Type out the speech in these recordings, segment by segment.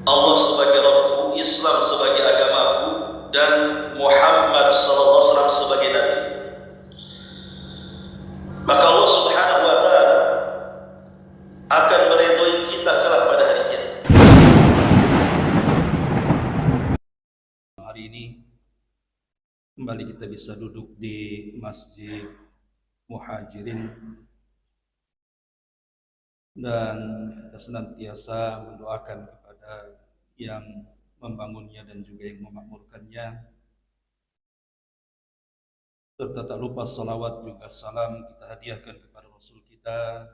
Allah sebagai Rabbku, Islam sebagai agamaku, dan Muhammad sallallahu alaihi wasallam sebagai nabi. Maka Allah Subhanahu wa taala akan meridhoi kita kelak pada hari kiamat. Hari ini kembali kita bisa duduk di Masjid Muhajirin dan kita senantiasa mendoakan kepada yang membangunnya dan juga yang memakmurkannya, serta tak lupa salawat juga salam kita hadiahkan kepada Rasul kita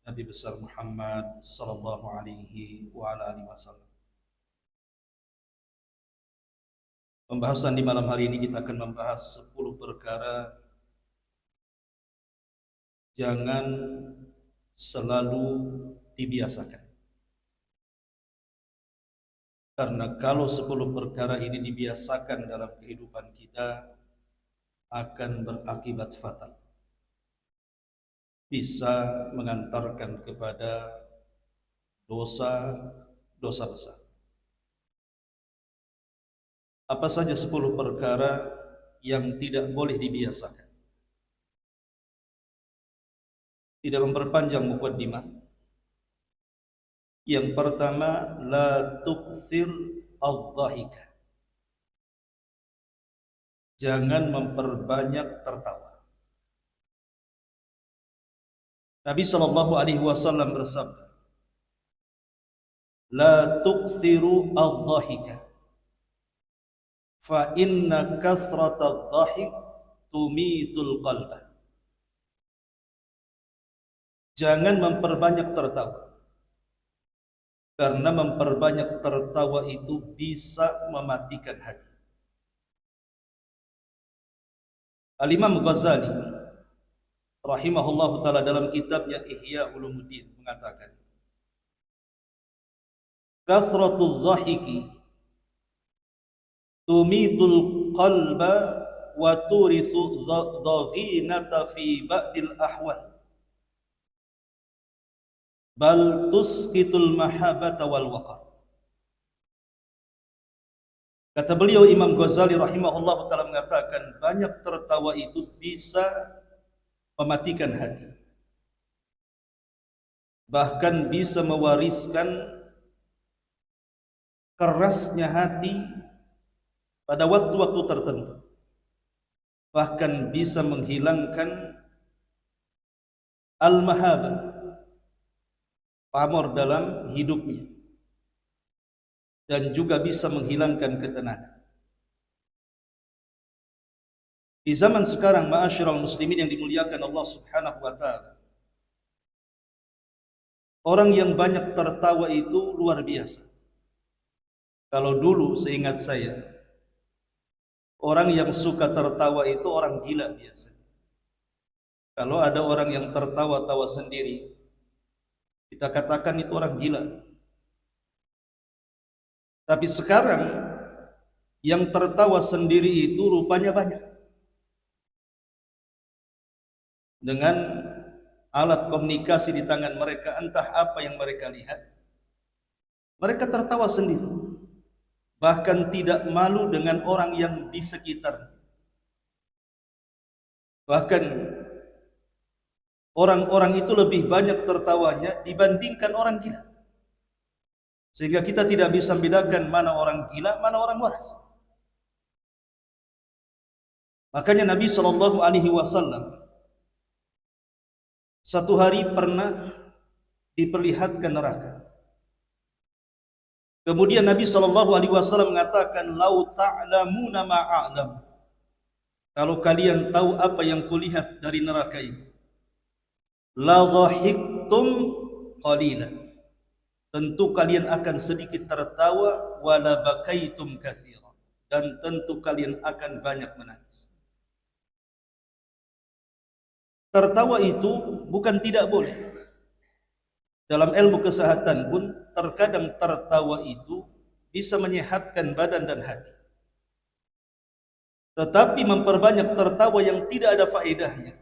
Nabi besar Muhammad sallallahu alaihi wasallam. Pembahasan di malam hari ini kita akan membahas 10 perkara jangan selalu dibiasakan. Karena kalau 10 perkara ini dibiasakan dalam kehidupan kita akan berakibat fatal. Bisa mengantarkan kepada dosa besar. Apa saja 10 perkara yang tidak boleh dibiasakan? Tidak memperpanjang muqaddimah. Yang pertama, la tukthir adh-dhahika. Jangan memperbanyak tertawa. Nabi sallallahu alaihi wasallam bersabda, la tukthiru adh-dhahika fa inna kathrata adh-dhahik tumitul qalba. Jangan memperbanyak tertawa, karena memperbanyak tertawa itu bisa mematikan hati. Al-Imam Ghazali rahimahullah ta'ala dalam kitabnya Ihya Ulumuddin mengatakan, kathratul dhahiki tumitul qalba wa turithu dhaghinata fi ba'dil ahwal bal tusqitul mahabbata wal waqar. Kata beliau Imam Ghazali rahimahullah ta'ala mengatakan, banyak tertawa itu bisa mematikan hati, bahkan bisa mewariskan kerasnya hati pada waktu-waktu tertentu, bahkan bisa menghilangkan al-mahabbah, pamor dalam hidupnya, dan juga bisa menghilangkan ketenangan. Di zaman sekarang, ma'asyiral muslimin yang dimuliakan Allah Subhanahu wa taala, orang yang banyak tertawa itu luar biasa. Kalau dulu seingat saya, orang yang suka tertawa itu orang gila biasa. Kalau ada orang yang tertawa-tawa sendiri, kita katakan itu orang gila. Tapi sekarang yang tertawa sendiri itu rupanya banyak. Dengan alat komunikasi di tangan mereka, entah apa yang mereka lihat, mereka tertawa sendiri. Bahkan tidak malu dengan orang yang di sekitar. Bahkan orang-orang itu lebih banyak tertawanya dibandingkan orang gila. Sehingga kita tidak bisa membedakan mana orang gila, mana orang waras. Makanya Nabi sallallahu alaihi wasallam satu hari pernah diperlihatkan neraka. Kemudian Nabi sallallahu alaihi wasallam mengatakan, "Lau ta'lamuna ma a'lam." Kalau kalian tahu apa yang kulihat dari neraka itu, la dhahiktum qalilan. Tentu kalian akan sedikit tertawa, wala bakaitum katsiran, dan tentu kalian akan banyak menangis. Tertawa itu bukan tidak boleh. Dalam ilmu kesehatan pun terkadang tertawa itu bisa menyehatkan badan dan hati. Tetapi memperbanyak tertawa yang tidak ada faedahnya,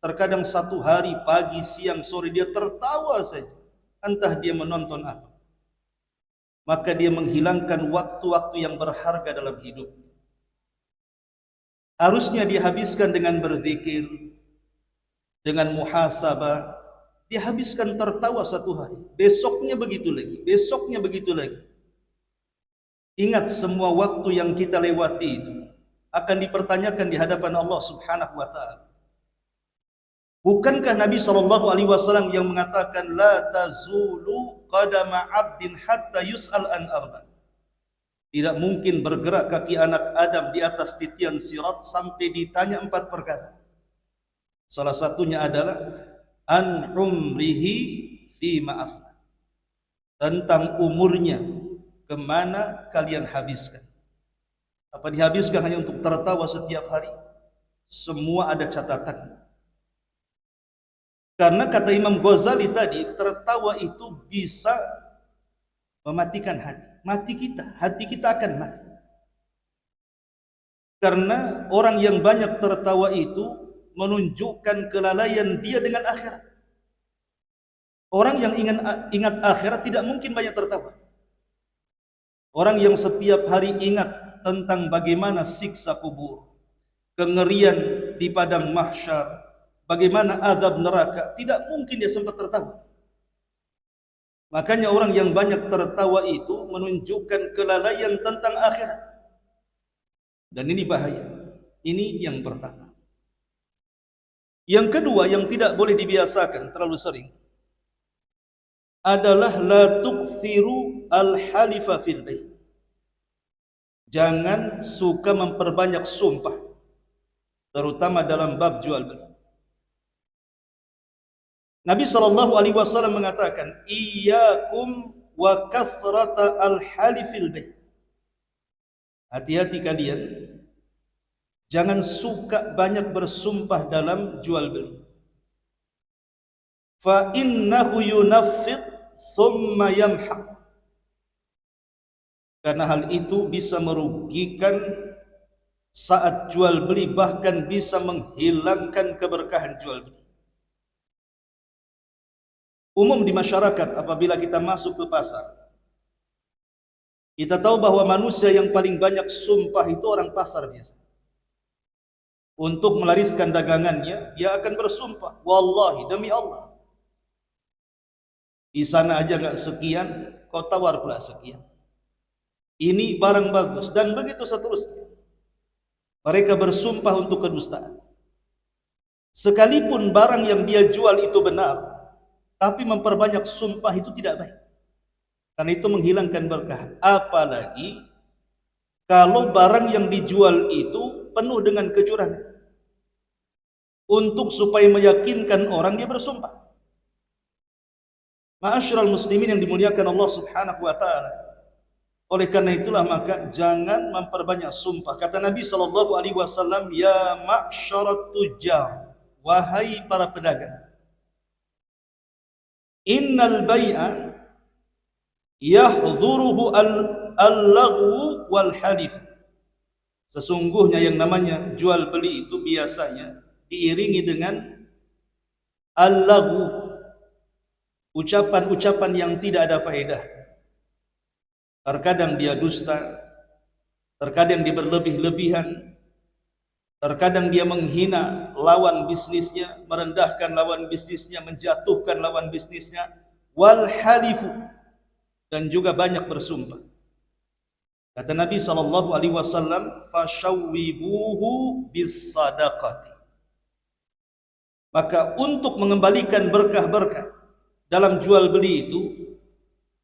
terkadang satu hari, pagi, siang, sore dia tertawa saja, entah dia menonton apa, maka dia menghilangkan waktu-waktu yang berharga dalam hidup. Harusnya dihabiskan dengan berzikir, dengan muhasabah. Dihabiskan tertawa satu hari, besoknya begitu lagi, besoknya begitu lagi. Ingat, semua waktu yang kita lewati itu akan dipertanyakan di hadapan Allah Subhanahu wa taala. Bukankah Nabi SAW yang mengatakan la tazulu qadama 'abdin hatta yus'al an arba'. Tidak mungkin bergerak kaki anak Adam di atas titian sirat sampai ditanya 4 perkara. Salah satunya adalah an umrihi fi ma'afna, tentang umurnya, kemana kalian habiskan. Apa dihabiskan hanya untuk tertawa setiap hari? Semua ada catatan. Karena kata Imam Ghazali tadi, tertawa itu bisa mematikan hati kita, hati kita akan mati. Karena orang yang banyak tertawa itu menunjukkan kelalaian dia dengan akhirat. Orang yang ingat akhirat tidak mungkin banyak tertawa. Orang yang setiap hari ingat tentang bagaimana siksa kubur, kengerian di padang mahsyar, bagaimana azab neraka, tidak mungkin dia sempat tertawa. Makanya orang yang banyak tertawa itu menunjukkan kelalaian tentang akhirat. Dan ini bahaya. Ini yang pertama. Yang kedua yang tidak boleh dibiasakan terlalu sering adalah la tukthiru al-halifa fil bay'. Jangan suka memperbanyak sumpah, terutama dalam bab jual beli. Nabi SAW mengatakan, iyyakum wa kathrata al-halif fil bay'. Hati-hati kalian, jangan suka banyak bersumpah dalam jual beli. Fa innahu yunaffiq thumma yamhaq. Karena hal itu bisa merugikan saat jual beli, bahkan bisa menghilangkan keberkahan jual beli. Umum di masyarakat, apabila kita masuk ke pasar, kita tahu bahwa manusia yang paling banyak sumpah itu orang pasar biasa. Untuk melariskan dagangannya, dia akan bersumpah, wallahi, demi Allah, di sana aja nggak sekian, kau tawar pula sekian. Ini barang bagus, dan begitu seterusnya. Mereka bersumpah untuk kedustaan. Sekalipun barang yang dia jual itu benar, tapi memperbanyak sumpah itu tidak baik. Karena itu menghilangkan berkah. Apalagi kalau barang yang dijual itu penuh dengan kecurangan. Untuk supaya meyakinkan orang, dia bersumpah. Ma'asyiral muslimin yang dimuliakan Allah Subhanahu wa taala. Oleh karena itulah maka jangan memperbanyak sumpah. Kata Nabi SAW, ya ma'syarat tujjar, wahai para pedagang, innal bai'a yahdhuruhu al-laghu wal halif. Sesungguhnya yang namanya jual beli itu biasanya diiringi dengan al-laghu, ucapan-ucapan yang tidak ada faedah. Terkadang dia dusta, terkadang dia berlebih-lebihan, terkadang dia menghina lawan bisnisnya, merendahkan lawan bisnisnya, menjatuhkan lawan bisnisnya, wal halifu, dan juga banyak bersumpah. Kata Nabi SAW, fashawwibuhu bis sadaqati. Maka untuk mengembalikan berkah-berkah dalam jual beli itu,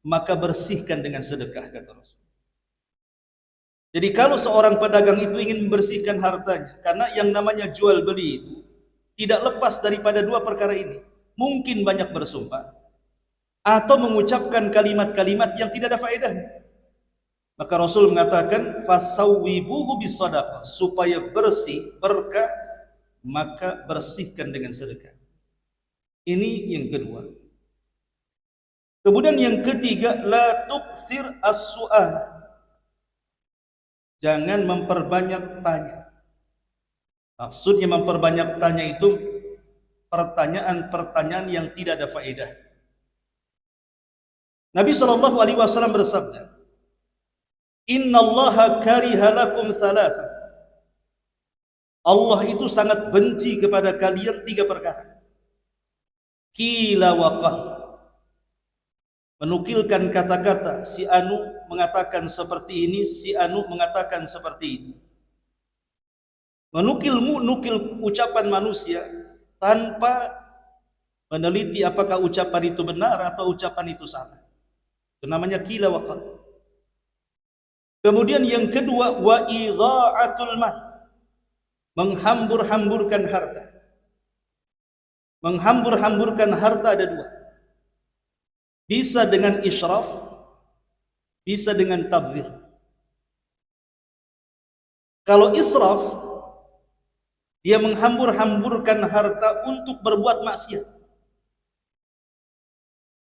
maka bersihkan dengan sedekah, kata Rasul. Jadi kalau seorang pedagang itu ingin membersihkan hartanya, karena yang namanya jual beli itu tidak lepas daripada dua perkara ini. Mungkin banyak bersumpah, atau mengucapkan kalimat-kalimat yang tidak ada faedahnya. Maka Rasul mengatakan, fasawwibuhu bis sadaqah, supaya bersih, berkah, maka bersihkan dengan sedekah. Ini yang kedua. Kemudian yang ketiga, la tukthir as-su'ala. Jangan memperbanyak tanya. Maksudnya memperbanyak tanya itu pertanyaan-pertanyaan yang tidak ada faedah. Nabi SAW bersabda, Innallaha kariha lakum thalathan. Allah itu sangat benci kepada kalian 3 perkara. Qila wa qal. Menukilkan kata-kata, si anu mengatakan seperti ini, si anu mengatakan seperti itu. Nukil ucapan manusia tanpa meneliti apakah ucapan itu benar atau ucapan itu salah. Itu namanya qila wa qal. Kemudian yang kedua, wa idha'atul mal. Menghambur-hamburkan harta. Menghambur-hamburkan harta ada 2. Bisa dengan israf, bisa dengan tabdzir. Kalau israf, dia menghambur-hamburkan harta untuk berbuat maksiat.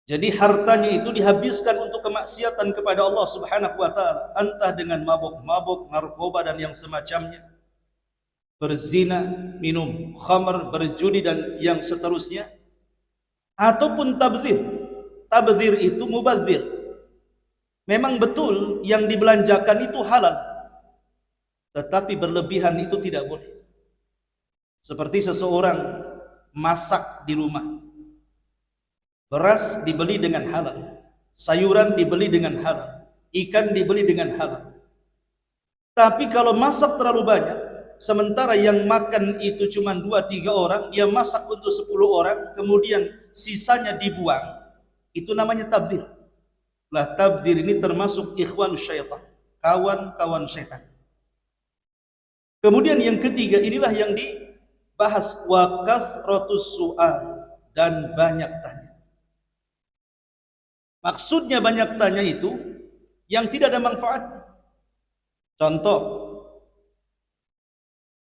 Jadi hartanya itu dihabiskan untuk kemaksiatan kepada Allah Subhanahu wa taala, entah dengan mabuk-mabuk, narkoba dan yang semacamnya, berzina, minum khamr, berjudi dan yang seterusnya, ataupun tabdzir. Tabdzir itu mubadzir. Memang betul yang dibelanjakan itu halal, tetapi berlebihan itu tidak boleh. Seperti seseorang masak di rumah, beras dibeli dengan halal, sayuran dibeli dengan halal, ikan dibeli dengan halal. Tapi kalau masak terlalu banyak, sementara yang makan itu cuma 2-3 orang, dia masak untuk 10 orang, kemudian sisanya dibuang, itu namanya tabdzir. Lah tabdzir ini termasuk ikhwanus syaitan, kawan-kawan syaitan. Kemudian yang ketiga, inilah yang dibahas, wa kathratus su'al, dan banyak tanya. Maksudnya banyak tanya itu yang tidak ada manfaatnya. Contoh,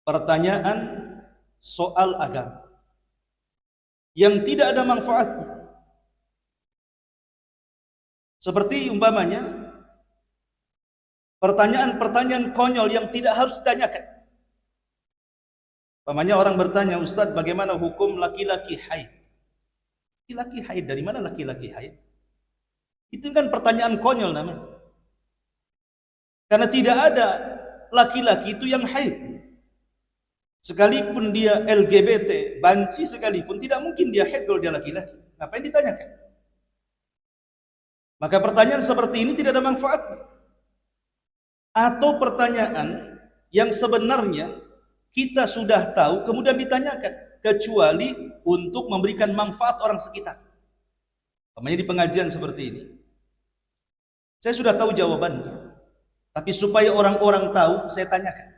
pertanyaan soal agama yang tidak ada manfaatnya. Seperti umpamanya pertanyaan-pertanyaan konyol yang tidak harus ditanyakan. Umpamanya orang bertanya, Ustaz, bagaimana hukum laki-laki haid? Laki-laki haid, dari mana laki-laki haid? Itu kan pertanyaan konyol namanya. Karena tidak ada laki-laki itu yang haid. Sekalipun dia LGBT, banci sekalipun, tidak mungkin dia haid kalau dia laki-laki. Ngapain ditanyakan? Maka pertanyaan seperti ini tidak ada manfaatnya. Atau pertanyaan yang sebenarnya kita sudah tahu kemudian ditanyakan, kecuali untuk memberikan manfaat orang sekitar. Namanya di pengajian seperti ini, saya sudah tahu jawabannya, tapi supaya orang-orang tahu, saya tanyakan,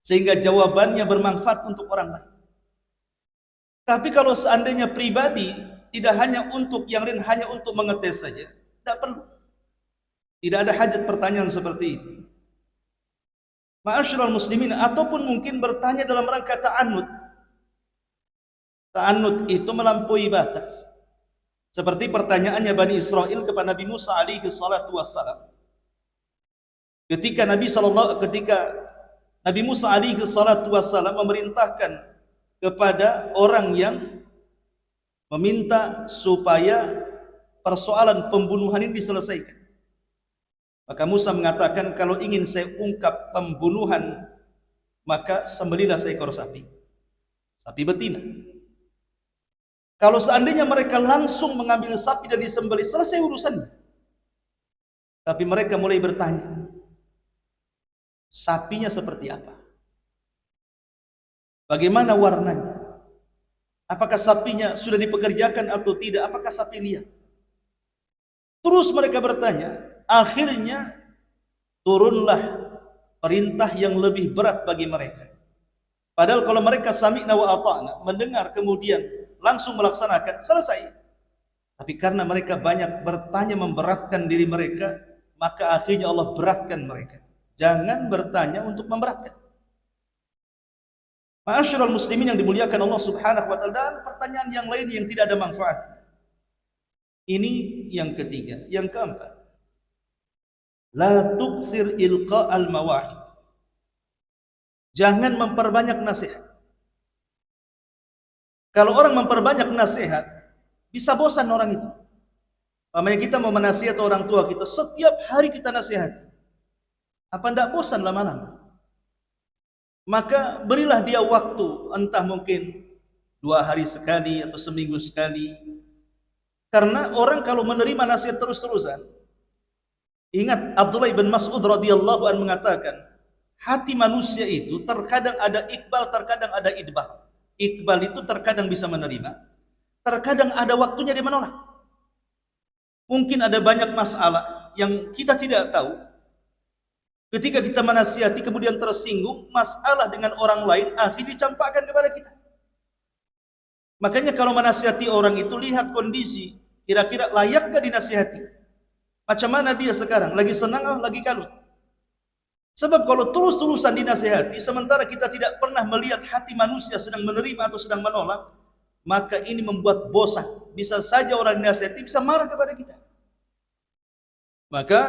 sehingga jawabannya bermanfaat untuk orang lain. Tapi kalau seandainya pribadi, tidak hanya untuk yang lain, hanya untuk mengetes saja, tidak perlu. Tidak ada hajat pertanyaan seperti itu. Ma'asyiral muslimin, ataupun mungkin bertanya dalam rangka ta'annud. Ta'annud itu melampaui batas. Seperti pertanyaannya Bani Israel kepada Nabi Musa alaihi salatu wassalam. Ketika Nabi Musa alaihi salatu wassalam memerintahkan kepada orang yang meminta supaya persoalan pembunuhan ini diselesaikan. Maka Musa mengatakan, kalau ingin saya ungkap pembunuhan, maka sembelilah seekor sapi. Sapi betina. Kalau seandainya mereka langsung mengambil sapi dan disembelih, selesai urusannya. Tapi mereka mulai bertanya, sapinya seperti apa? Bagaimana warnanya? Apakah sapinya sudah dipekerjakan atau tidak? Apakah sapi liar? Terus mereka bertanya, akhirnya turunlah perintah yang lebih berat bagi mereka. Padahal kalau mereka sami'na wa ata'na, mendengar kemudian langsung melaksanakan, selesai. Tapi karena mereka banyak bertanya memberatkan diri mereka, maka akhirnya Allah beratkan mereka. Jangan bertanya untuk memberatkan. Ma'asyiral muslimin yang dimuliakan Allah Subhanahu wa taala, dan pertanyaan yang lain yang tidak ada manfaatnya. Ini yang ketiga. Yang keempat, la tuksir ilqa'al mawa'id. Jangan memperbanyak nasihat. Kalau orang memperbanyak nasihat, bisa bosan orang itu. Makanya kita mau menasihat orang tua kita, setiap hari kita nasihat. Apa tidak bosan lama-lama? Maka berilah dia waktu, entah mungkin 2 hari sekali atau seminggu sekali. Karena orang kalau menerima nasihat terus-terusan, ingat Abdullah bin Mas'ud radhiyallahu anhu mengatakan, hati manusia itu terkadang ada iqbal, terkadang ada idbal. Iqbal itu terkadang bisa menerima, terkadang ada waktunya dia menolak. Mungkin ada banyak masalah yang kita tidak tahu. Ketika kita menasihati kemudian tersinggung, masalah dengan orang lain akhirnya dicampakkan kepada kita. Makanya kalau menasihati orang itu lihat kondisi, kira-kira layak gak dinasihati? Macam mana dia sekarang? Lagi senang atau lagi kalut? Sebab kalau terus-terusan dinasihati, sementara kita tidak pernah melihat hati manusia sedang menerima atau sedang menolak, maka ini membuat bosan. Bisa saja orang dinasihati bisa marah kepada kita. Maka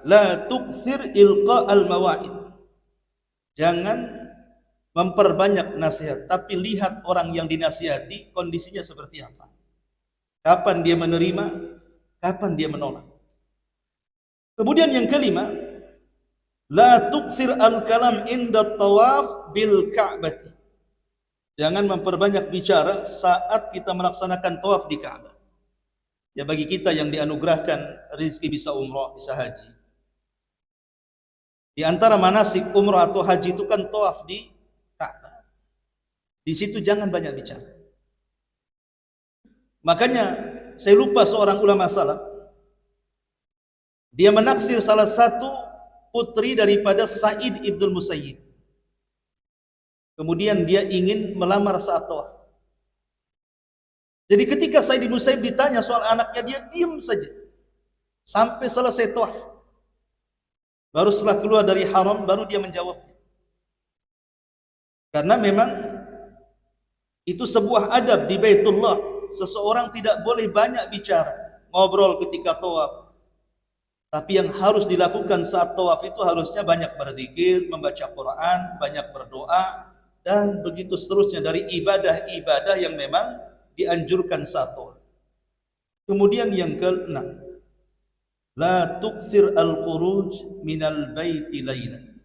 la tukthir ilqa al-mawa'id. Jangan memperbanyak nasihat, tapi lihat orang yang dinasihati kondisinya seperti apa. Kapan dia menerima, kapan dia menolak. Kemudian yang kelima, la tukthir al-kalam inda tawaf bil ka'bati. Jangan memperbanyak bicara saat kita melaksanakan tawaf di Ka'bah. Ya bagi kita yang dianugerahkan rezeki bisa umrah, bisa haji. Di antara manasik umrah atau haji itu kan tawaf di Ka'bah. Di situ jangan banyak bicara. Makanya saya lupa seorang ulama salaf, dia menaksir salah satu putri daripada Sa'id ibn Musayyib. Kemudian dia ingin melamar saat tawaf. Jadi ketika Sa'id ibn Musayyib ditanya soal anaknya, dia diam saja sampai selesai tawaf. Baru setelah keluar dari haram, baru dia menjawabnya. Karena memang itu sebuah adab di Baitullah. Seseorang tidak boleh banyak bicara, ngobrol ketika tawaf. Tapi yang harus dilakukan saat tawaf itu harusnya banyak berzikir, membaca Quran, banyak berdoa, dan begitu seterusnya dari ibadah-ibadah yang memang dianjurkan saat tawaf. Kemudian yang ke-6, la tukthir al-khuruj minal baiti laylan.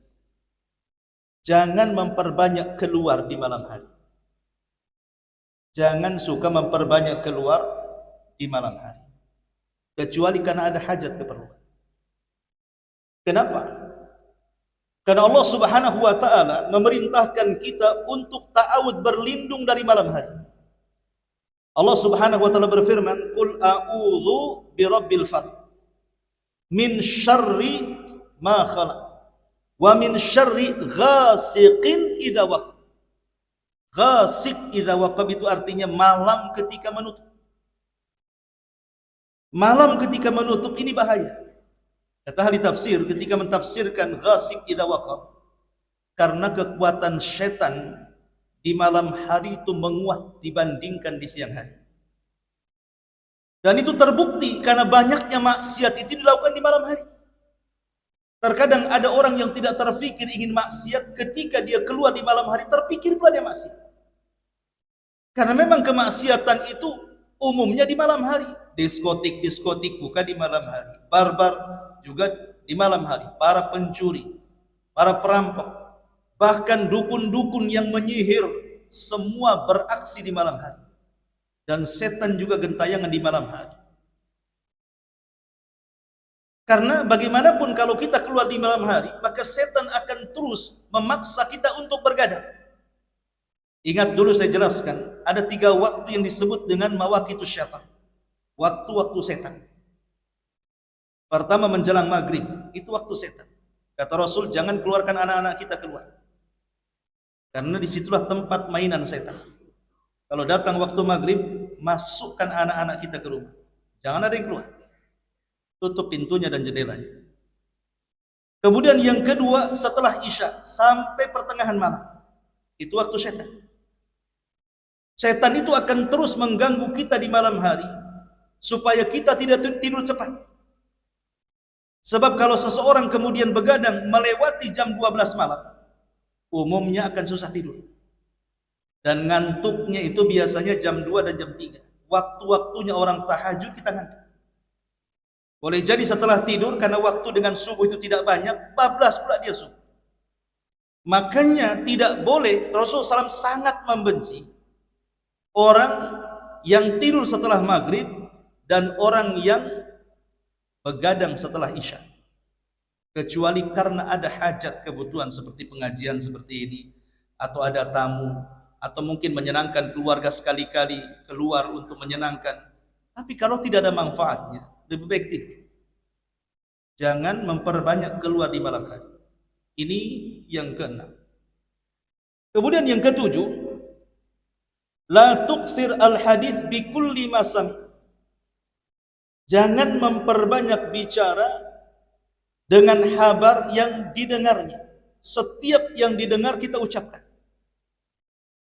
Jangan memperbanyak keluar di malam hari. Jangan suka memperbanyak keluar di malam hari, kecuali karena ada hajat keperluan. Kenapa? Karena Allah Subhanahu wa taala memerintahkan kita untuk ta'awud berlindung dari malam hari. Allah Subhanahu wa taala berfirman, "Qul a'udzu birabbil falaq min syarri ma khalaq wa min syarri ghasiqin idza waqab." Ghasiq idza waqab itu artinya malam ketika menutup. Malam ketika menutup ini bahaya. Kata ahli tafsir ketika mentafsirkan ghasiq idza waqab, karena kekuatan setan di malam hari itu menguat dibandingkan di siang hari. Dan itu terbukti karena banyaknya maksiat itu dilakukan di malam hari. Terkadang ada orang yang tidak terfikir ingin maksiat, ketika dia keluar di malam hari terpikir pula dia maksiat. Karena memang kemaksiatan itu umumnya di malam hari. Diskotik buka di malam hari, barbar juga di malam hari, para pencuri, para perampok, bahkan dukun-dukun yang menyihir, semua beraksi di malam hari. Dan setan juga gentayangan di malam hari. Karena bagaimanapun kalau kita keluar di malam hari, maka setan akan terus memaksa kita untuk bergadang. Ingat dulu saya jelaskan, ada 3 waktu yang disebut dengan mawaqitus syaitan. Waktu-waktu setan. Pertama menjelang maghrib, itu waktu setan. Kata Rasul, jangan keluarkan anak-anak kita keluar. Karena disitulah tempat mainan setan. Kalau datang waktu maghrib, masukkan anak-anak kita ke rumah. Jangan ada yang keluar. Tutup pintunya dan jendelanya. Kemudian yang kedua, setelah Isya sampai pertengahan malam, itu waktu setan. Setan itu akan terus mengganggu kita di malam hari supaya kita tidak tidur cepat. Sebab kalau seseorang kemudian begadang melewati jam 12 malam, umumnya akan susah tidur. Dan ngantuknya itu biasanya jam 2 dan jam 3. Waktu-waktunya orang tahajud kita ngantuk. Boleh jadi setelah tidur, karena waktu dengan subuh itu tidak banyak, bablas pula dia subuh. Makanya tidak boleh, Rasulullah SAW sangat membenci orang yang tidur setelah maghrib dan orang yang begadang setelah isya. Kecuali karena ada hajat kebutuhan seperti pengajian seperti ini, atau ada tamu, atau mungkin menyenangkan keluarga sekali-kali keluar untuk menyenangkan. Tapi kalau tidak ada manfaatnya, lebih baik tidur. Jangan memperbanyak keluar di malam hari. Ini yang keenam. Kemudian yang ketujuh, la tuksir al hadis bi kulli ma sami. Jangan memperbanyak bicara dengan kabar yang didengarnya. Setiap yang didengar kita ucapkan.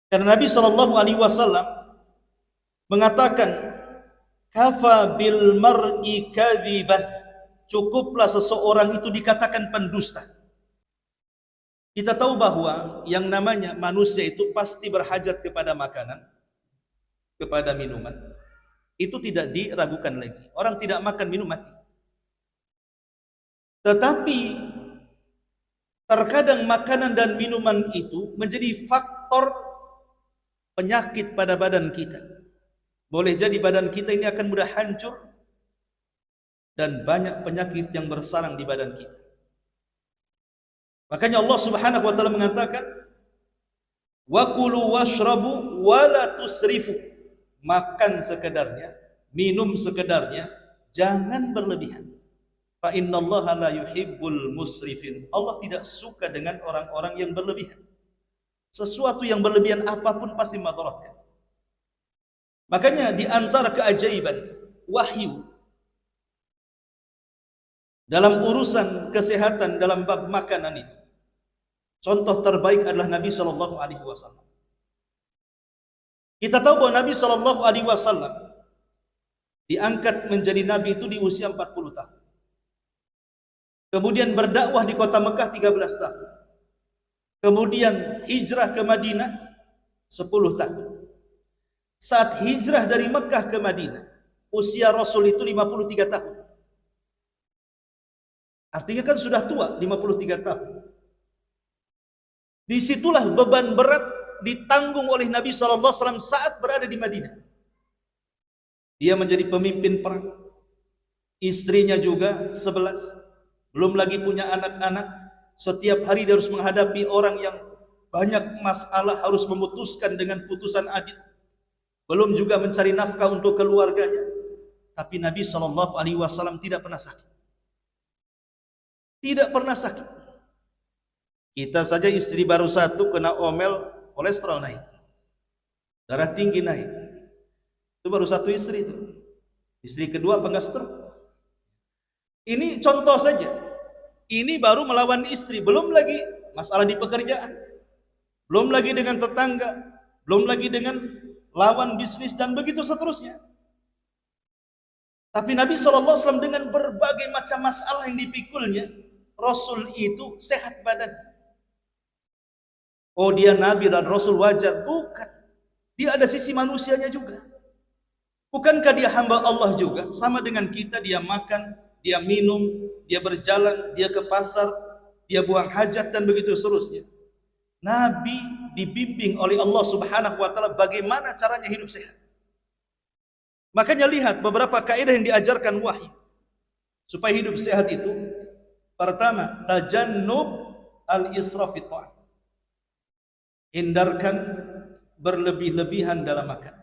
Karena Nabi SAW mengatakan, kafa bil mar'i kadhiban. Cukuplah seseorang itu dikatakan pendusta. Kita tahu bahwa yang namanya manusia itu pasti berhajat kepada makanan, kepada minuman. Itu tidak diragukan lagi. Orang tidak makan minum mati. Tetapi terkadang makanan dan minuman itu menjadi faktor penyakit pada badan kita. Boleh jadi badan kita ini akan mudah hancur dan banyak penyakit yang bersarang di badan kita. Makanya Allah Subhanahu wa taala mengatakan, wa kulu washrabu wa la tusrifu. Makan sekedarnya, minum sekedarnya, jangan berlebihan. Fa innallaha la yuhibbul musrifin. Allah tidak suka dengan orang-orang yang berlebihan. Sesuatu yang berlebihan apapun pasti madaratkan. Makanya di antara keajaiban wahyu dalam urusan kesehatan dalam bab makanan itu, contoh terbaik adalah Nabi SAW. Kita tahu bahwa Nabi SAW diangkat menjadi Nabi itu di usia 40 tahun. Kemudian berdakwah di kota Mekah 13 tahun. Kemudian hijrah ke Madinah 10 tahun. Saat hijrah dari Mekah ke Madinah, usia Rasul itu 53 tahun. Artinya kan sudah tua, 53 tahun. Disitulah beban berat ditanggung oleh Nabi SAW saat berada di Madinah. Dia menjadi pemimpin perang. Istrinya juga 11. Belum lagi punya anak-anak. Setiap hari dia harus menghadapi orang yang banyak masalah, harus memutuskan dengan putusan adil. Belum juga mencari nafkah untuk keluarganya. Tapi Nabi SAW tidak pernah sakit. Tidak pernah sakit. Kita saja istri baru satu kena omel, kolesterol naik, darah tinggi naik. Itu baru satu istri itu. Istri kedua apa stroke. Ini contoh saja. Ini baru melawan istri, belum lagi masalah di pekerjaan, belum lagi dengan tetangga, belum lagi dengan lawan bisnis dan begitu seterusnya. Tapi Nabi SAW dengan berbagai macam masalah yang dipikulnya, Rasul itu sehat badan. Oh, dia Nabi dan Rasul wajar? Bukan. Dia ada sisi manusianya juga. Bukankah dia hamba Allah juga? Sama dengan kita, dia makan, dia minum, dia berjalan, dia ke pasar, dia buang hajat dan begitu seterusnya. Nabi dibimbing oleh Allah Subhanahu wa taala bagaimana caranya hidup sehat. Makanya lihat beberapa kaidah yang diajarkan wahyu supaya hidup sehat itu. Pertama, tajannub al-israf fi ta'am. Hindarkan berlebih-lebihan dalam makan.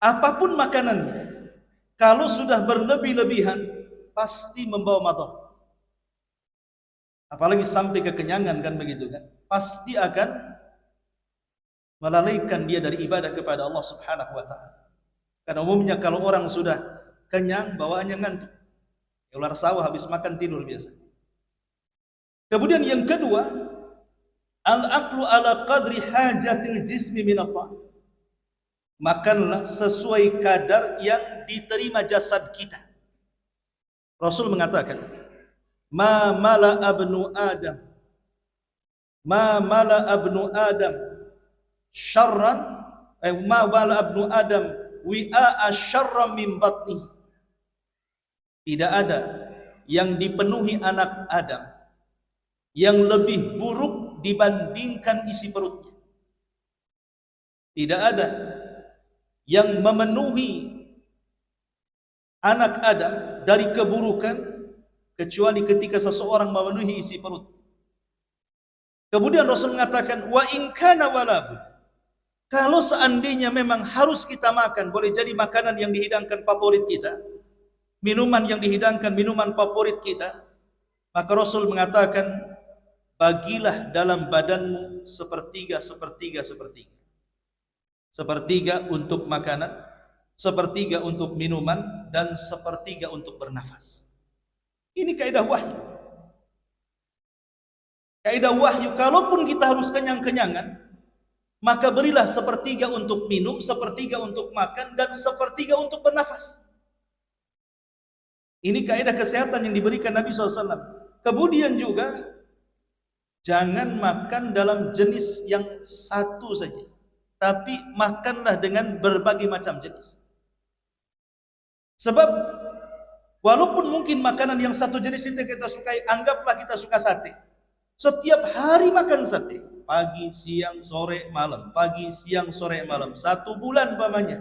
Apapun makanannya, kalau sudah berlebih-lebihan pasti membawa madarat. Apalagi sampai kekenyangan kan begitu kan, pasti akan melalaikan dia dari ibadah kepada Allah Subhanahu wa taala. Karena umumnya kalau orang sudah kenyang, bawaannya ngantuk. Ular sawah habis makan tidur biasa. Kemudian yang kedua, al-aqlu ala qadri hajatil jismi min at-ta'am. Makanlah sesuai kadar yang diterima jasad kita. Rasul mengatakan, ma mala abnu adam syarran ma mala abnu adam wi'a syarran min batnihi. Tidak ada yang dipenuhi anak Adam yang lebih buruk dibandingkan isi perutnya. Tidak ada yang memenuhi anak Adam dari keburukan kecuali ketika seseorang memenuhi isi perut. Kemudian Rasul mengatakan, wa in kana walabud, kalau seandainya memang harus kita makan, boleh jadi makanan yang dihidangkan favorit kita, minuman yang dihidangkan minuman favorit kita, maka Rasul mengatakan, bagilah dalam badanmu sepertiga, sepertiga, sepertiga. Sepertiga untuk makanan, sepertiga untuk minuman, dan sepertiga untuk bernafas. Ini kaidah wahyu. Kaidah wahyu, kalaupun kita harus kenyang-kenyangan, maka berilah sepertiga untuk minum, sepertiga untuk makan, dan sepertiga untuk bernafas. Ini kaidah kesehatan yang diberikan Nabi SAW. Kemudian juga, jangan makan dalam jenis yang satu saja, tapi makanlah dengan berbagai macam jenis. Sebab walaupun mungkin makanan yang satu jenis itu kita sukai, anggaplah kita suka sate. Setiap hari makan sate, pagi, siang, sore, malam, pagi, siang, sore, malam, 1 bulan umpamanya.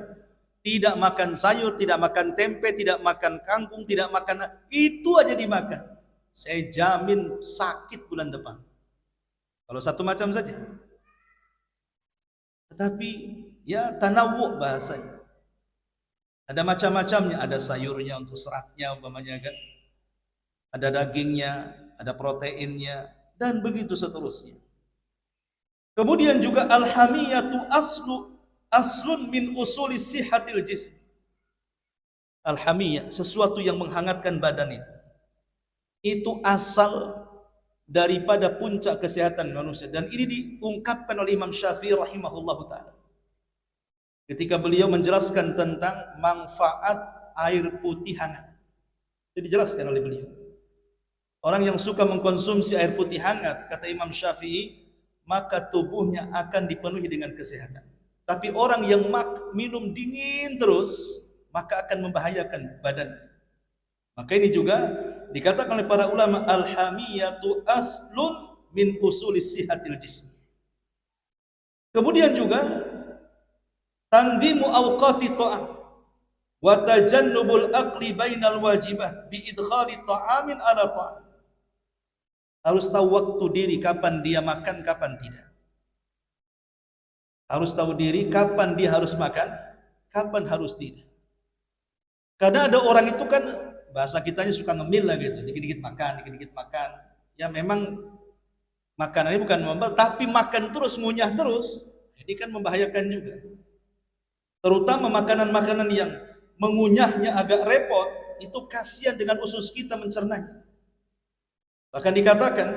Tidak makan sayur, tidak makan tempe, tidak makan kangkung, tidak makan, itu aja dimakan. Saya jamin sakit bulan depan. Kalau satu macam saja. Tetapi ya tanawwu bahasanya. Ada macam-macamnya, ada sayurnya untuk seratnya umpamanya kan. Ada dagingnya, ada proteinnya, dan begitu seterusnya. Kemudian juga al-hamiyatu aslun min usuli sihatil jism. Al-hamiyah, sesuatu yang menghangatkan badan itu asal daripada puncak kesehatan manusia, dan ini diungkapkan oleh Imam Syafi'i rahimahullah ta'ala ketika beliau menjelaskan tentang manfaat air putih hangat. Itu dijelaskan oleh beliau. Orang yang suka mengkonsumsi air putih hangat, kata Imam Syafi'i, maka tubuhnya akan dipenuhi dengan kesehatan. Tapi orang yang minum dingin terus, maka akan membahayakan badan. Maka ini juga dikatakan oleh para ulama, al-hamiyatu aslun min usulis sihatil jism. Kemudian juga tanzimu awqati ta'am wa tajannubul aqli bainal wajibat bi idkhali ta'amin ala ta'am. Harus tahu waktu diri, kapan dia makan, kapan tidak. Harus tahu diri kapan dia harus makan, kapan harus tidak. Karena ada orang itu kan bahasa kitanya suka ngemil lah gitu, dikit-dikit makan, dikit-dikit makan. Ya memang makanannya bukan membel, tapi makan terus, ngunyah terus. Ini kan membahayakan juga. Terutama makanan-makanan yang mengunyahnya agak repot, itu kasihan dengan usus kita mencernanya. Bahkan dikatakan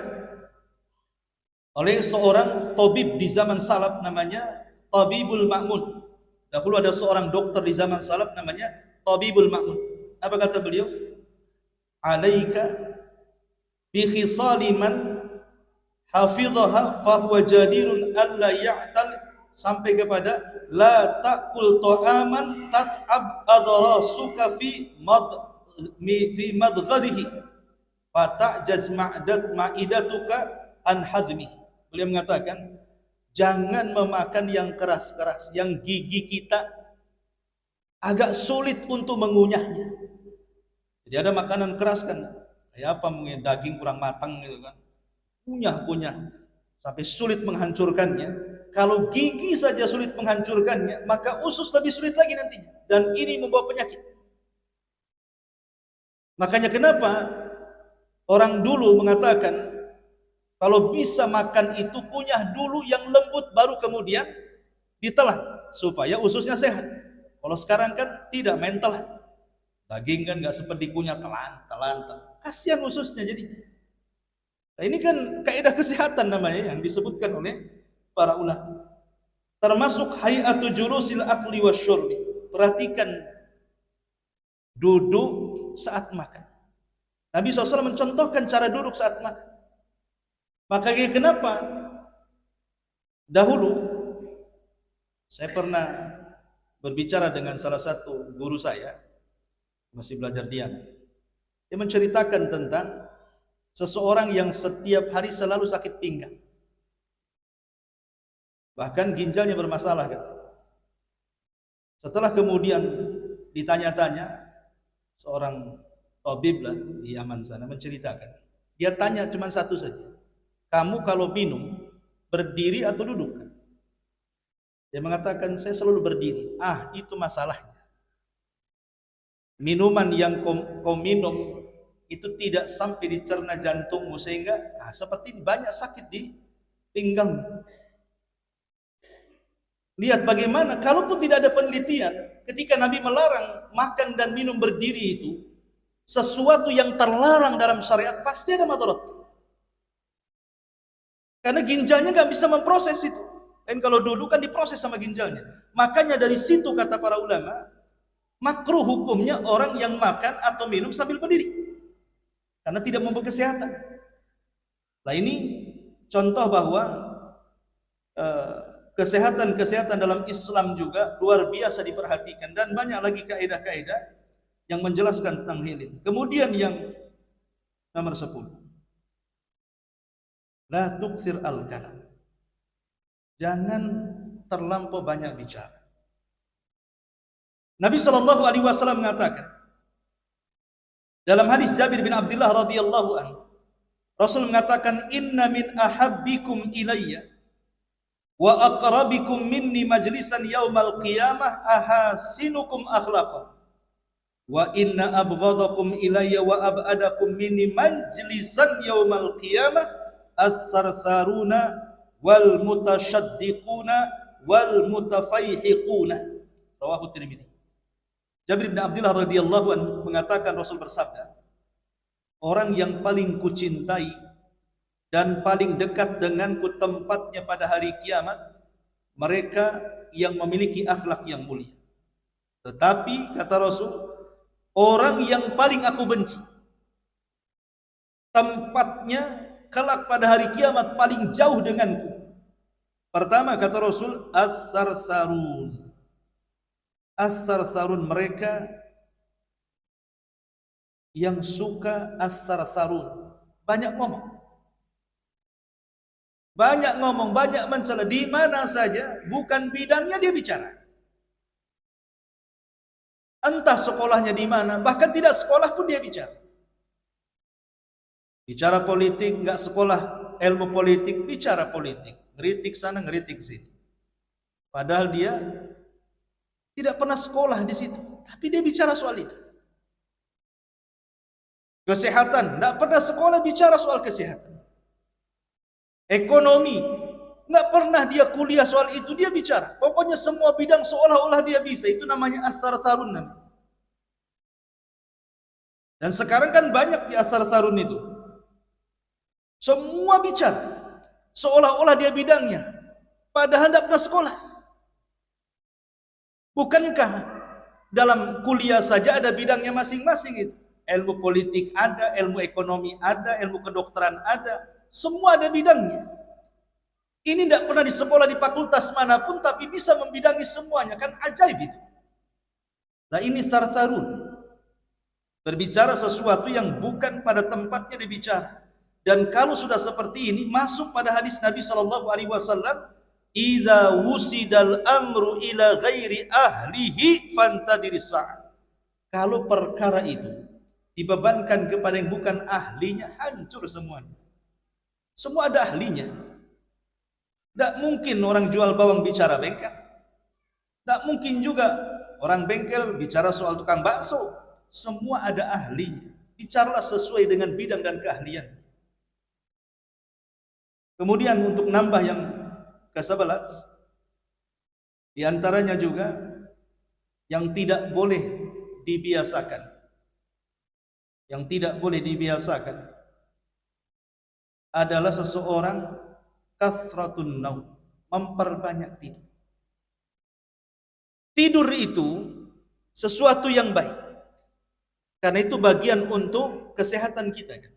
oleh seorang tabib di zaman salaf namanya Tabibul Ma'mun. Dahulu ada seorang dokter di zaman salaf namanya Tabibul Ma'mun. Apa kata beliau? Alaika bi khisali man hafidhaha fa huwa jadirun alla ya'tal, sampai kepada la ta'kul ta'aman tat'ab adrasuka fi madghadihi fa ta'jaz ma'idatuka an hadmihi. Beliau mengatakan, jangan memakan yang keras-keras, yang gigi kita agak sulit untuk mengunyahnya. Jadi ada makanan keras kan, kayak apa, mungkin daging kurang matang gitu kan, kunyah sampai sulit menghancurkannya. Kalau gigi saja sulit menghancurkannya, maka usus lebih sulit lagi nantinya, dan ini membawa penyakit. Makanya kenapa orang dulu mengatakan kalau bisa makan itu kunyah dulu yang lembut, baru kemudian ditelan supaya ususnya sehat. Kalau sekarang kan tidak, main telan. Daging kan nggak seperti kunyah, telan. Kasihan ususnya jadinya. Nah, ini kan kaidah kesehatan namanya yang disebutkan oleh para ulama. Termasuk hayatu julusil akli wasyurbi. Perhatikan duduk saat makan. Nabi SAW mencontohkan cara duduk saat makan. Makanya kenapa dahulu saya pernah berbicara dengan salah satu guru saya, masih belajar dia. Dia menceritakan tentang seseorang yang setiap hari selalu sakit pinggang. Bahkan ginjalnya bermasalah kata. Setelah kemudian ditanya-tanya, seorang tabib lah di Yaman sana menceritakan. Dia tanya cuma satu saja. Kamu kalau minum berdiri atau duduk? Dia mengatakan saya selalu berdiri. Ah, itu masalahnya. Minuman yang kau minum itu tidak sampai dicerna jantungmu sehingga seperti banyak sakit di pinggang. Lihat bagaimana kalaupun tidak ada penelitian ketika Nabi melarang makan dan minum berdiri itu, sesuatu yang terlarang dalam syariat pasti ada madarat. Karena ginjalnya nggak bisa memproses itu. Dan kalau duduk kan diproses sama ginjalnya. Makanya dari situ kata para ulama, makruh hukumnya orang yang makan atau minum sambil berdiri. Karena tidak membawa kesehatan. Nah ini contoh bahwa kesehatan-kesehatan dalam Islam juga luar biasa diperhatikan. Dan banyak lagi kaidah-kaidah yang menjelaskan tentang hal ini. Kemudian yang nomor 10. La tuksir al-kalam. Jangan terlampau banyak bicara. Nabi SAW mengatakan dalam hadis Jabir bin Abdullah radhiyallahu anhu, Rasul mengatakan, inna min ahabbikum ilayya wa aqrabikum minni majlisan yaumal qiyamah ahasinukum akhlaqan wa inna abghadakum ilayya wa ab'adakum minni majlisan yaumal qiyamah as-sarsaruna wal mutasyaddiquna wal mutafaihiquna. Rawahu Tirmidzi. Jabir bin Abdullah radhiyallahu anhu mengatakan, Rasul bersabda, orang yang paling kucintai dan paling dekat denganku tempatnya pada hari kiamat mereka yang memiliki akhlak yang mulia. Tetapi kata Rasul, orang yang paling aku benci tempatnya kelak pada hari kiamat paling jauh denganku. Pertama kata Rasul, as-sarsarun. As-sarsarun, mereka yang suka as-sarsarun, banyak ngomong. Banyak ngomong, banyak mencela di mana saja, bukan bidangnya dia bicara. Entah sekolahnya di mana, bahkan tidak sekolah pun dia bicara. Bicara politik, enggak sekolah ilmu politik, bicara politik. Ngeritik sana, ngeritik sini. Padahal dia tidak pernah sekolah di situ, tapi dia bicara soal itu. Kesehatan, tidak pernah sekolah bicara soal kesehatan. Ekonomi, tidak pernah dia kuliah soal itu, dia bicara. Pokoknya semua bidang seolah-olah dia bisa. Itu namanya as-sarsarun namanya. Dan sekarang kan banyak di as-sarsarun itu. Semua bicara seolah-olah dia bidangnya, padahal tidak pernah sekolah. Bukankah dalam kuliah saja ada bidangnya masing-masing itu? Ilmu politik ada, ilmu ekonomi ada, ilmu kedokteran ada, semua ada bidangnya. Ini tidak pernah di sekolah di fakultas manapun, tapi bisa membidangi semuanya, kan ajaib itu. Nah ini sarsarun, berbicara sesuatu yang bukan pada tempatnya dibicara. Dan kalau sudah seperti ini, masuk pada hadis Nabi SAW, idza wusidal amru ila ghairi ahlihi fantadiris sa'ah. Kalau perkara itu dibebankan kepada yang bukan ahlinya, hancur semuanya. Semua ada ahlinya. Tidak mungkin orang jual bawang bicara bengkel. Tidak mungkin juga orang bengkel bicara soal tukang bakso. Semua ada ahlinya. Bicaralah sesuai dengan bidang dan keahlian. Kemudian untuk nambah yang ke-11, di antaranya juga yang tidak boleh dibiasakan. Yang tidak boleh dibiasakan adalah seseorang kasratun naum, memperbanyak tidur. Tidur itu sesuatu yang baik. Karena itu bagian untuk kesehatan kita.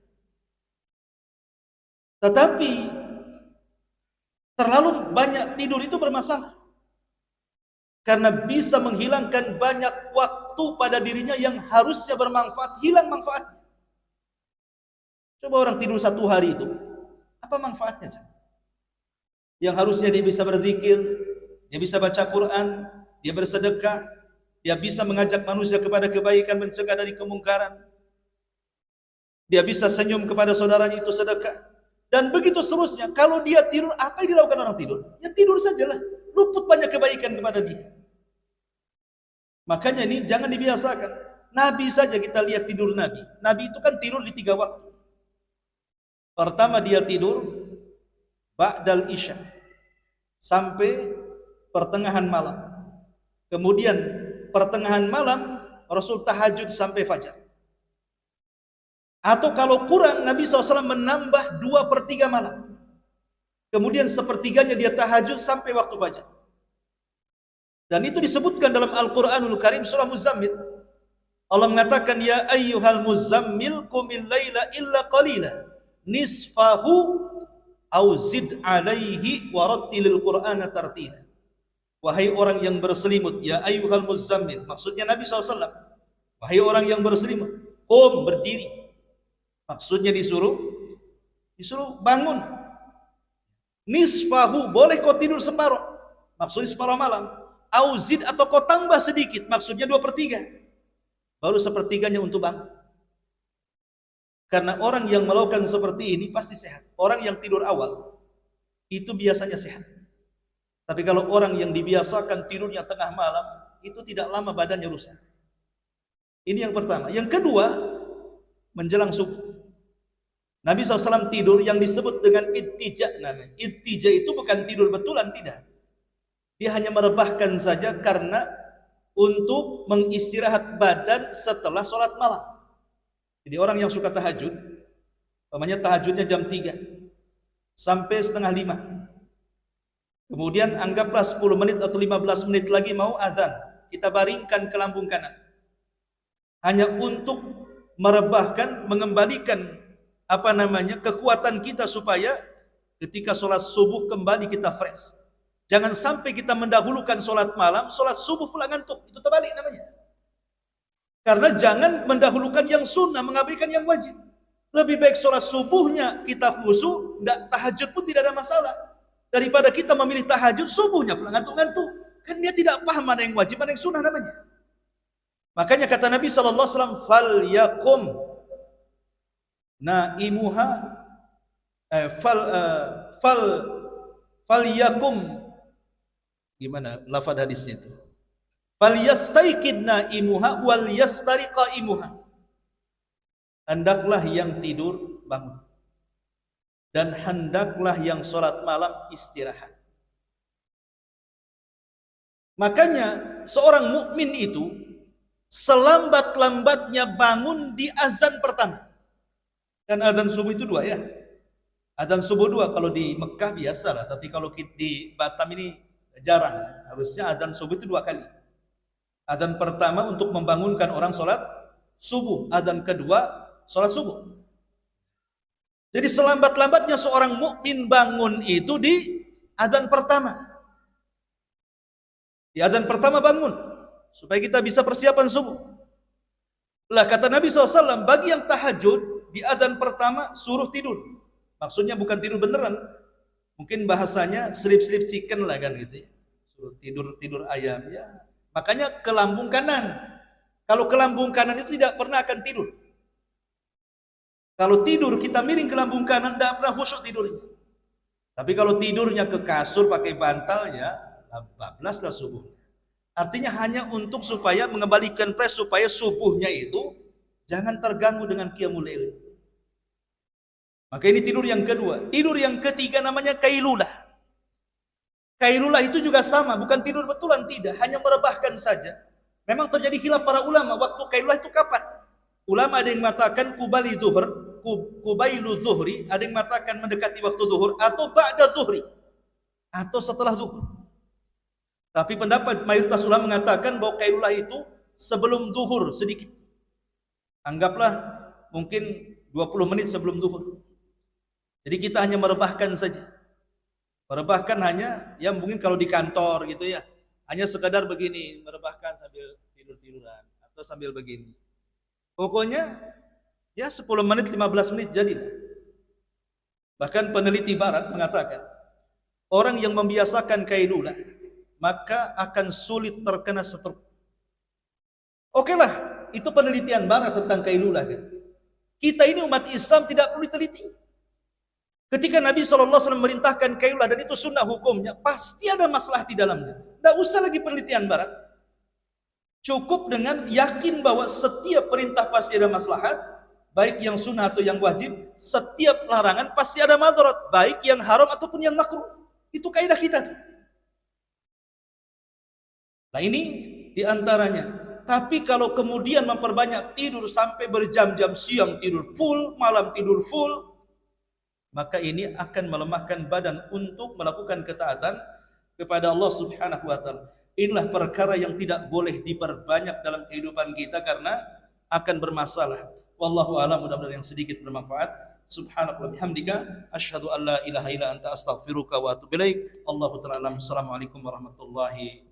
Tetapi terlalu banyak tidur itu bermasalah. Karena bisa menghilangkan banyak waktu pada dirinya yang harusnya bermanfaat, hilang manfaatnya. Coba orang tidur 1 hari itu, apa manfaatnya? Yang harusnya dia bisa berzikir, dia bisa baca Quran, dia bersedekah, dia bisa mengajak manusia kepada kebaikan, mencegah dari kemungkaran, dia bisa senyum kepada saudaranya, itu sedekah, dan begitu seterusnya. Kalau dia tidur, apa yang dilakukan orang tidur? Ya tidur sajalah, luput banyak kebaikan kepada dia. Makanya ini jangan dibiasakan. Nabi saja kita lihat tidur Nabi. Nabi itu kan tidur di 3 waktu. Pertama dia tidur ba'dal isya sampai pertengahan malam. Kemudian pertengahan malam Rasul tahajud sampai fajar. Atau kalau kurang, Nabi SAW menambah 2/3 malam. Kemudian sepertiganya dia tahajud sampai waktu fajar. Dan itu disebutkan dalam Al-Quranul Karim surah Muzammil. Allah mengatakan, ya ayyuhal muzammil qumil laila illa qalila nisfahu au zid alaihi warattilil qur'ana tartila. Wahai orang yang berselimut, ya ayyuhal muzammil, maksudnya Nabi SAW. Wahai orang yang berselimut, qum, berdiri, maksudnya disuruh bangun. Nisfahu, boleh kau tidur separuh, maksudnya separuh malam. Au zid, atau kau tambah sedikit, maksudnya 2/3, baru sepertiganya untuk bangun. Karena orang yang melakukan seperti ini pasti sehat. Orang yang tidur awal itu biasanya sehat. Tapi kalau orang yang dibiasakan tidurnya tengah malam, itu tidak lama badannya rusak. Ini yang pertama. Yang kedua, menjelang subuh. Nabi SAW tidur yang disebut dengan ittija namanya. Ittija itu bukan tidur betulan, tidak. Dia hanya merebahkan saja karena untuk mengistirahat badan setelah sholat malam. Jadi orang yang suka tahajud, umpamanya tahajudnya jam 3 sampai setengah 5. Kemudian anggaplah 10 menit atau 15 menit lagi mau azan, kita baringkan ke lambung kanan. Hanya untuk merebahkan, mengembalikan kekuatan kita supaya ketika sholat subuh kembali kita fresh. Jangan sampai kita mendahulukan sholat malam, sholat subuh pula ngantuk. Itu terbalik namanya. Karena jangan mendahulukan yang sunnah, mengabaikan yang wajib. Lebih baik sholat subuhnya kita khusyuk, tahajud pun tidak ada masalah, daripada kita memilih tahajud subuhnya pula ngantuk-ngantuk. Kan dia tidak paham mana yang wajib, mana yang sunnah namanya. Makanya kata Nabi SAW, fal yakum naimuha fal yakum, gimana lafaz hadisnya itu? Fal yastaiqid naimuha wal yastariqa imuha. Hendaklah yang tidur bangun, dan hendaklah yang sholat malam istirahat. Makanya seorang mukmin itu selambat-lambatnya bangun di azan pertama. Dan azan subuh itu 2 ya. Azan subuh 2 kalau di Mekah biasalah, tapi kalau di Batam ini jarang. Harusnya azan subuh itu 2 kali. Azan pertama untuk membangunkan orang sholat subuh, azan kedua sholat subuh. Jadi selambat-lambatnya seorang mukmin bangun itu di azan pertama. Di azan pertama bangun supaya kita bisa persiapan subuh. Lah kata Nabi SAW, bagi yang tahajud di azan pertama suruh tidur. Maksudnya bukan tidur beneran, mungkin bahasanya sleep chicken lah kan gitu ya. Suruh tidur ayam ya. Makanya ke lambung kanan. Kalau ke lambung kanan itu tidak pernah akan tidur. Kalau tidur kita miring ke lambung kanan, tidak pernah khusyuk tidurnya. Tapi kalau tidurnya ke kasur pakai bantalnya, bablaslah subuh. Artinya hanya untuk supaya mengembalikan fresh, supaya subuhnya itu jangan terganggu dengan qiyamul lail. Maka ini tidur yang kedua. Tidur yang ketiga namanya kailulah. Kailulah itu juga sama, bukan tidur betulan, tidak, hanya merebahkan saja. Memang terjadi khilaf para ulama, waktu kailulah itu kapan? Ulama ada yang mengatakan kubailu zuhri, ada yang mengatakan mendekati waktu zuhur, atau ba'da zuhri, atau setelah zuhur. Tapi pendapat mayoritas ulama mengatakan bahwa kailulah itu sebelum zuhur sedikit. Anggaplah mungkin 20 menit sebelum zuhur. Jadi kita hanya merebahkan saja. Merebahkan hanya, ya mungkin kalau di kantor gitu ya, hanya sekadar begini, merebahkan sambil tidur-tiduran, atau sambil begini. Pokoknya Ya 10 menit, 15 menit jadilah. Bahkan peneliti barat mengatakan, orang yang membiasakan kailulah maka akan sulit terkena stroke. Oke lah, itu penelitian barat tentang kailulah. Kita ini umat Islam tidak perlu diteliti. Ketika Nabi SAW memerintahkan kailulah dan itu sunnah hukumnya, pasti ada masalah di dalamnya. Tidak usah lagi penelitian barat. Cukup dengan yakin bahwa setiap perintah pasti ada maslahat, baik yang sunnah atau yang wajib. Setiap larangan pasti ada madarat, baik yang haram ataupun yang makruh. Itu kaidah kita tuh. Nah ini diantaranya. Tapi kalau kemudian memperbanyak tidur sampai berjam-jam, siang tidur full, malam tidur full, maka ini akan melemahkan badan untuk melakukan ketaatan kepada Allah Subhanahu wa taala. Inilah perkara yang tidak boleh diperbanyak dalam kehidupan kita karena akan bermasalah. Wallahu a'lam, mudah-mudahan yang sedikit bermanfaat. Subhanaka wa bihamdika asyhadu an la ilaha illa anta astaghfiruka wa atubu ilaik. Allahu ta'ala. Assalamualaikum warahmatullahi